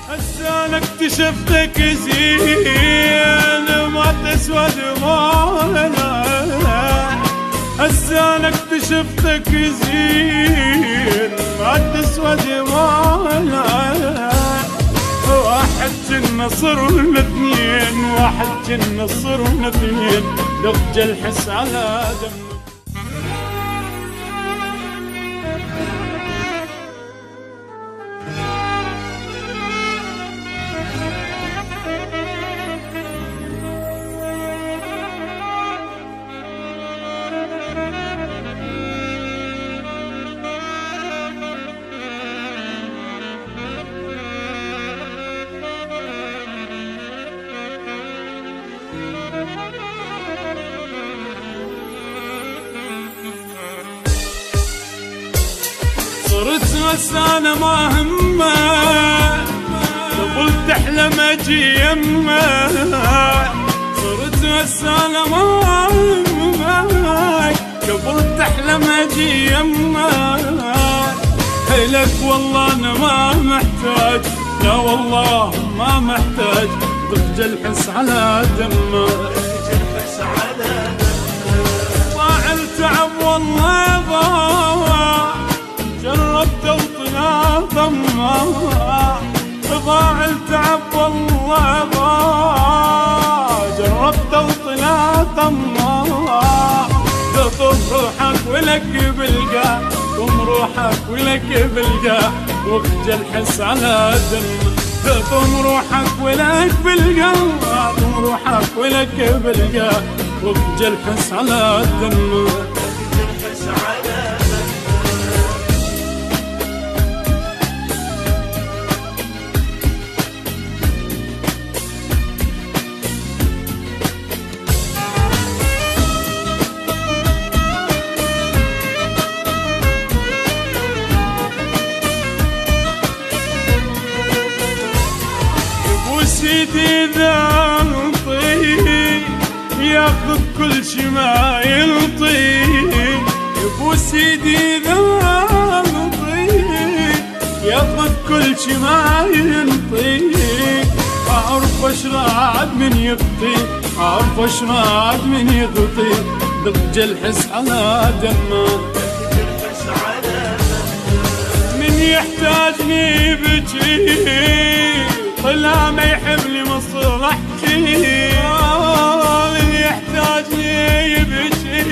هسه انا اكتشفتك زين ما تسوى دموعنا. هسه انا اكتشفتك زين ما تسوى دموعنا. واحد كنا صرنا اثنين، واحد كنا صرنا اثنين، لقجة الحس على دم. صرت غسانة ما همه قبل تحلم اجي يمه. صرت غسانة ما همه قبل تحلم اجي يمه. لك والله انا ما محتاج، لا والله ما محتاج، ضج الحس على دمه. ضاع التعب والله ضاع، جربت وطلع طماع. ضاع التعب والله ضاع، جربت وطلع طماع. تطم روحك ولك بالقاع، طم روحك ولك بالقاع، وقت الحس على دم. تطم روحك ولك بالقاع، طم روحك ولك بالقاع، وقت الحس على دم. سيدي ذا نطيب ياخذ كل شي ما ينطيب. يبو سيدي ذا نطيب ياخذ كل شي ما ينطيب. اعرف اشراد من يغطي، اعرف اشراد من يغطي، ضج الحس على دمه. من يحتاجني بجي طلع ما يحبني مصلحتي. من يحتاجني يبكي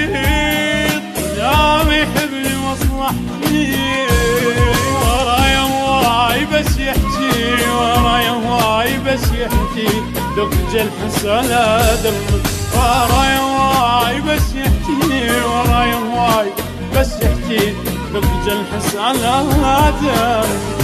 طلع ما يحبني مصلحتي. ورايا هواي بس يحكي، ورايا هواي بس يحكي، ضج الحس على دم. ورايا هواي بس يحكي، ورايا هواي بس يحكي، ضج الحس على دم.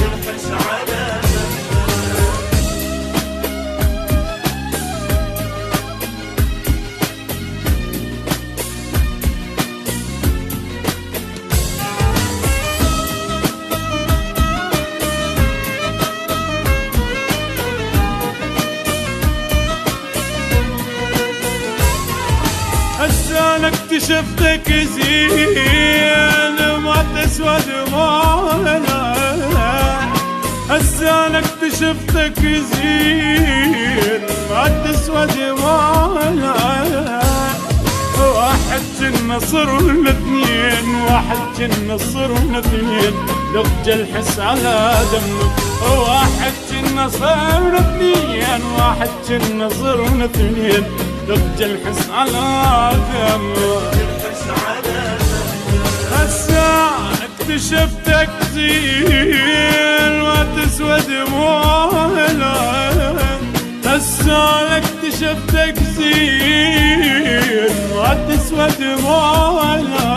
هسه انا اكتشفتك زين ما تسوى دموعنا. هسه انا اكتشفتك زين ما تسوى دموعنا. واحد كنا صرنا اثنين، واحد كنا صرنا اثنين، ضج الحس على دمه. واحد كنا صرنا اثنين، واحد كنا صرنا اثنين، ضج الحس على دمه. هسه اكتشفتك زين ما تسوى دموعنا. هسه اكتشفتك زين ما تسوى دموعنا.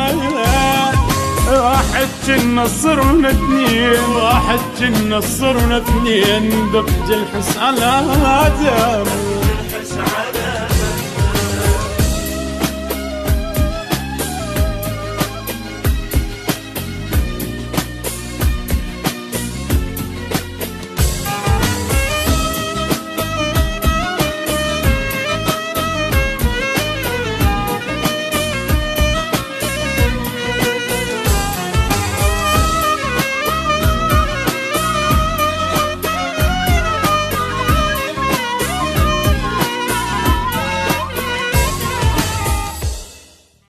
واحد كنا صرنا اثنين، واحد كنا صرنا اثنين، ضج الحس على دمه.